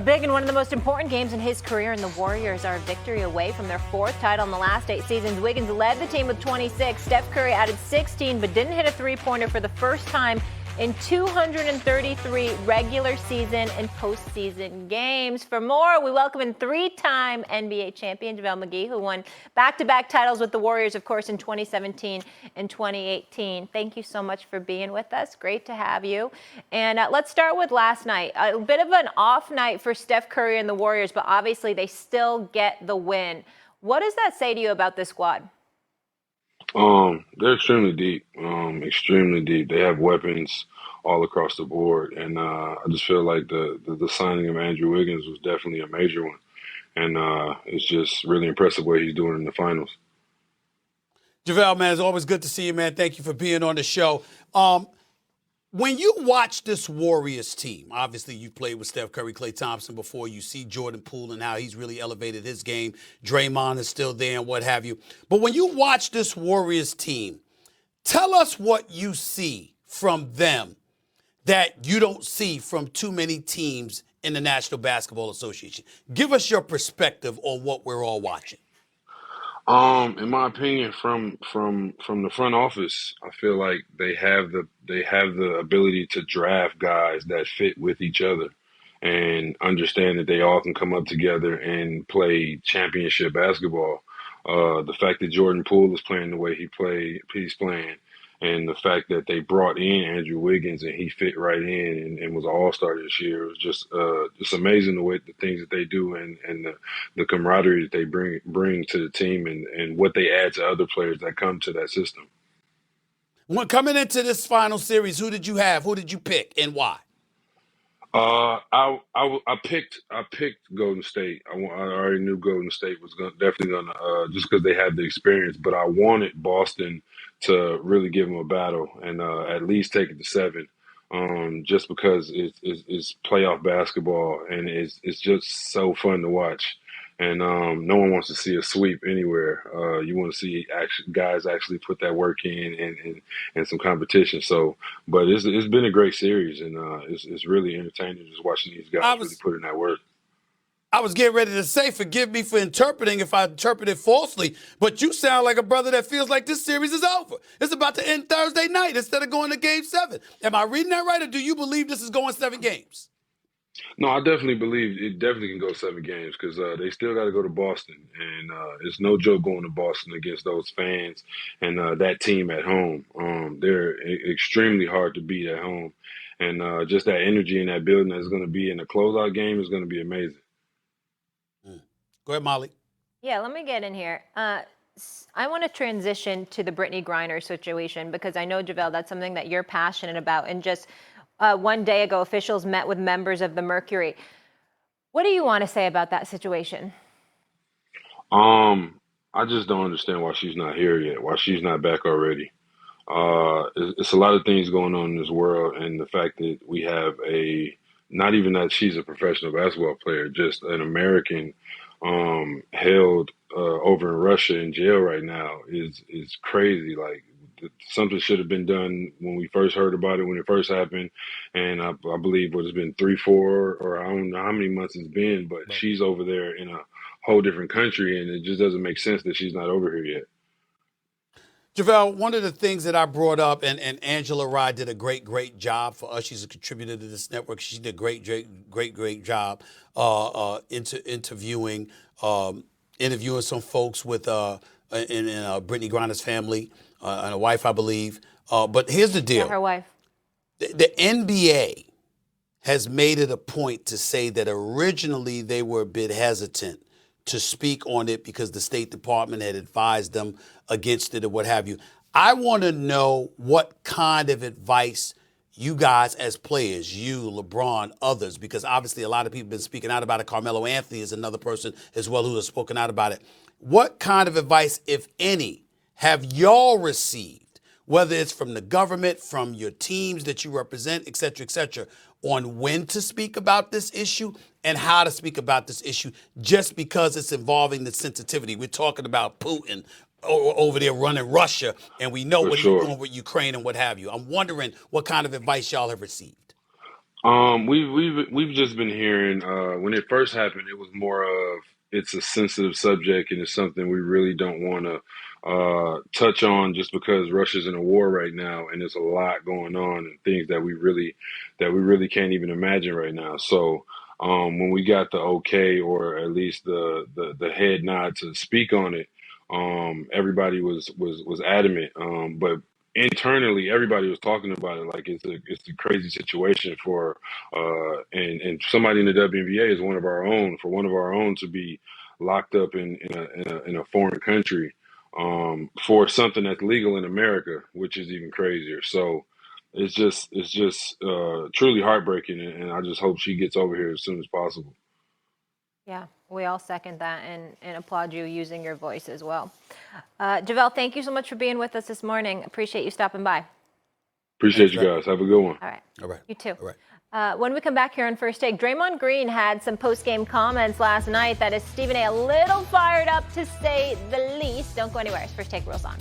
big in one of the most important games in his career, and the Warriors are a victory away from their 4th title in the last 8 seasons. Wiggins led the team with 26. Steph Curry added 16, but didn't hit a three-pointer for the first time in 233 regular season and postseason games. For more, we welcome in 3-time NBA champion JaVale McGee, who won back-to-back titles with the Warriors, of course, in 2017 and 2018. Thank you so much for being with us. Great to have you. And let's start with last night. A bit of an off night for Steph Curry and the Warriors, but obviously they still get the win. What does that say to you about this squad? They're extremely deep, extremely deep. They have weapons all across the board, and I just feel like the signing of Andrew Wiggins was definitely a major one, and it's just really impressive what he's doing in the finals. JaVale, man, it's always good to see you, man. Thank you for being on the show. When you watch this Warriors team, obviously you played with Steph Curry, Klay Thompson before. You see Jordan Poole and how he's really elevated his game. Draymond is still there and what have you. But when you watch this Warriors team, tell us what you see from them that you don't see from too many teams in the National Basketball Association. Give us your perspective on what we're all watching. In my opinion, from the front office, I feel like they have the ability to draft guys that fit with each other and understand that they all can come up together and play championship basketball. The fact that Jordan Poole is playing the way he's playing, and the fact that they brought in Andrew Wiggins and he fit right in and was an all-star this year. It was just amazing the things that they do and the camaraderie that they bring to the team and what they add to other players that come to that system. When coming into this final series, who did you have? Who did you pick and why? I picked Golden State. I already knew Golden State was definitely gonna just because they had the experience, but I wanted Boston to really give them a battle and at least take it to 7. Just because it's playoff basketball and it's just so fun to watch. And no one wants to see a sweep anywhere. You want to see guys actually put that work in and some competition. So, but it's been a great series, and it's really entertaining just watching these guys really put in that work. I was getting ready to say, forgive me for interpreting if I interpreted falsely, but you sound like a brother that feels like this series is over. It's about to end Thursday night instead of going to Game 7. Am I reading that right, or do you believe this is going 7 games? No, I definitely believe it definitely can go 7 games because they still got to go to Boston, and it's no joke going to Boston against those fans and that team at home. They're extremely hard to beat at home, and just that energy in that building that's going to be in the closeout game is going to be amazing. Go ahead, Molly. Yeah, let me get in here. I want to transition to the Brittany Griner situation because I know, JaVale, that's something that you're passionate about. And just one day ago, officials met with members of the Mercury. What do you want to say about that situation? I just don't understand why she's not here yet, why she's not back already. It's a lot of things going on in this world, and the fact that we have not even that she's a professional basketball player, just an American held over in Russia in jail right now is crazy. Like something should have been done when we first heard about it, when it first happened. And I believe it's been 3, 4, or I don't know how many months it's been, but she's over there in a whole different country, and it just doesn't make sense that she's not over here yet. JaVale, one of the things that I brought up, and Angela Rye did a great job for us. She's a contributor to this network. She did a great job interviewing some folks with in Brittany Griner's family and a wife, I believe. But here's the deal. Yeah, her wife. The NBA has made it a point to say that originally they were a bit hesitant to speak on it because the State Department had advised them against it or what have you. I want to know what kind of advice you guys as players, you, LeBron, others, because obviously a lot of people have been speaking out about it. Carmelo Anthony is another person as well who has spoken out about it. What kind of advice, if any, have y'all received, whether it's from the government, from your teams that you represent, et cetera, on when to speak about this issue and how to speak about this issue just because it's involving the sensitivity? We're talking about Putin over there running Russia, and we know what he's doing with Ukraine and what have you. I'm wondering what kind of advice y'all have received. We've just been hearing when it first happened, it was more of it's a sensitive subject and it's something we really don't want to touch on just because Russia's in a war right now and there's a lot going on and things that we really can't even imagine right now. So when we got the okay or at least the head nod to speak on it, everybody was adamant. But internally everybody was talking about it like it's a crazy situation for and somebody in the WNBA is one of our own for one of our own to be locked up in a foreign country for something that's legal in America, which is even crazier. So it's just truly heartbreaking, and I just hope she gets over here as soon as possible. Yeah, we all second that and applaud you using your voice as well. JaVale, thank you so much for being with us this morning. Appreciate you stopping by. Appreciate you guys. Have a good one. All right. All right. You too. All right. When we come back here on First Take, Draymond Green had some post-game comments last night that is Stephen A. a little fired up to say the least. Don't go anywhere. It's First Take rolls on.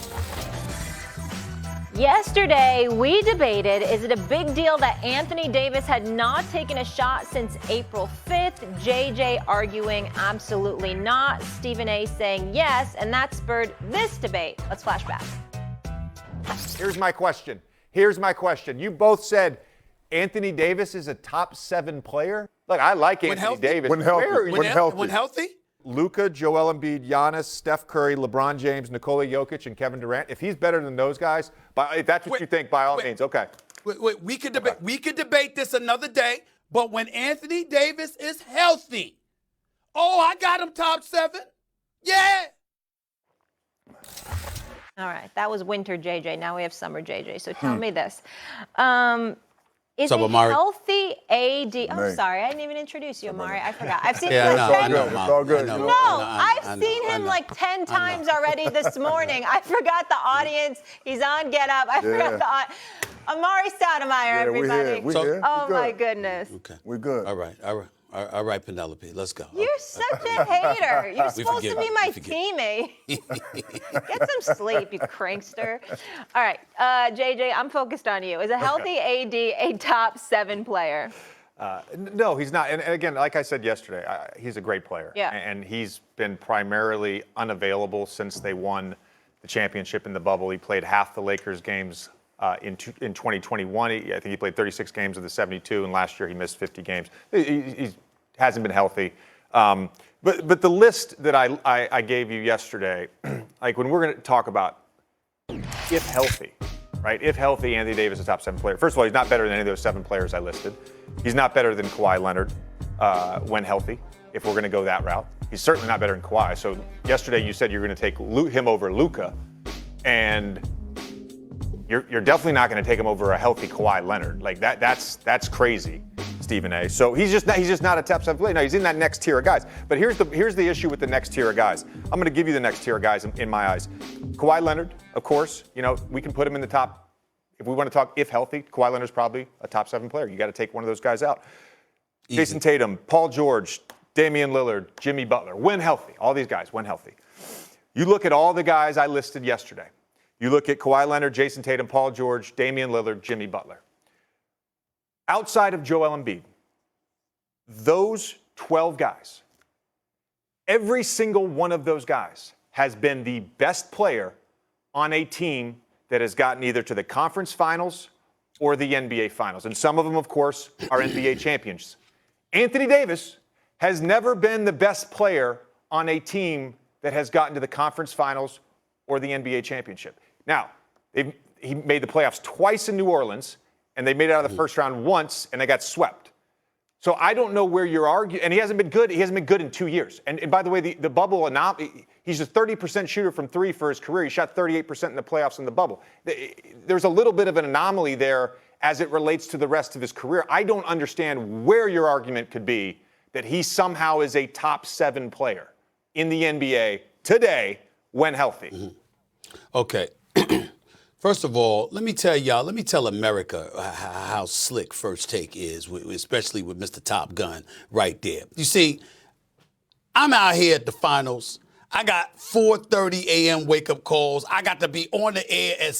Yesterday, we debated, is it a big deal that Anthony Davis had not taken a shot since April 5th? JJ arguing absolutely not. Stephen A. saying yes, and that spurred this debate. Let's flash back. Here's my question. You both said Anthony Davis is a top 7 player. Look, I like Anthony Davis. When healthy. Luka, Joel Embiid, Giannis, Steph Curry, LeBron James, Nikola Jokic, and Kevin Durant. If he's better than those guys, if that's what you think, by all means, okay. We could debate this another day, but when Anthony Davis is healthy, I got him top 7. Yeah. All right, that was winter JJ. Now we have summer JJ. So tell me this. Is What's up, a Amari? healthy AD? Oh, Hey. sorry, I didn't even introduce you, Amari. I forgot. I've seen Yeah, I know. It's all good. No, I've seen him like 10 times already this morning. I forgot the audience. He's on Get Up. I forgot the Amari Stoudemire, everybody. We here. Oh, my goodness. Okay. We're good. All right, Penelope. Let's go. You're such a hater. You're supposed to forgive be you. my We forgive teammate. Get some sleep, you crankster. All right, JJ, I'm focused on you. Is a healthy AD a top 7 player? No, he's not. And again, like I said yesterday, he's a great player. Yeah. And he's been primarily unavailable since they won the championship in the bubble. He played half the Lakers games in 2021. I think he played 36 games of the 72, and last year he missed 50 games. He hasn't been healthy. But the list that I gave you yesterday, like when we're going to talk about if healthy, right? If healthy, Anthony Davis is a top 7 player. First of all, he's not better than any of those 7 players I listed. He's not better than Kawhi Leonard when healthy, if we're going to go that route. He's certainly not better than Kawhi. So yesterday you said you're going to take him over Luka, and you're definitely not going to take him over a healthy Kawhi Leonard. Like that's crazy, Stephen A. So he's just not a top 7 player. No, he's in that next tier of guys. But here's the issue with the next tier of guys. I'm going to give you the next tier of guys in my eyes. Kawhi Leonard, of course. We can put him in the top. If we want to talk if healthy, Kawhi Leonard's probably a top 7 player. You got to take one of those guys out. Easy. Jason Tatum, Paul George, Damian Lillard, Jimmy Butler, when healthy. All these guys, when healthy. You look at all the guys I listed yesterday. You look at Kawhi Leonard, Jason Tatum, Paul George, Damian Lillard, Jimmy Butler. Outside of Joel Embiid, those 12 guys, every single one of those guys has been the best player on a team that has gotten either to the conference finals or the NBA finals. And some of them, of course, are NBA champions. Anthony Davis has never been the best player on a team that has gotten to the conference finals or the NBA championship. Now, he made the playoffs twice in New Orleans, and they made it out of the first round once, and they got swept. So I don't know where you're arguing. And he hasn't been good. He hasn't been good in 2 years. And by the way, the bubble, he's a 30% shooter from 3 for his career. He shot 38% in the playoffs in the bubble. There's a little bit of an anomaly there as it relates to the rest of his career. I don't understand where your argument could be that he somehow is a top 7 player in the NBA today when healthy. Mm-hmm. Okay. First of all, let me tell America how slick First Take is, especially with Mr. Top Gun right there. You see, I'm out here at the finals. I got 4:30 a.m. wake-up calls. I got to be on the air at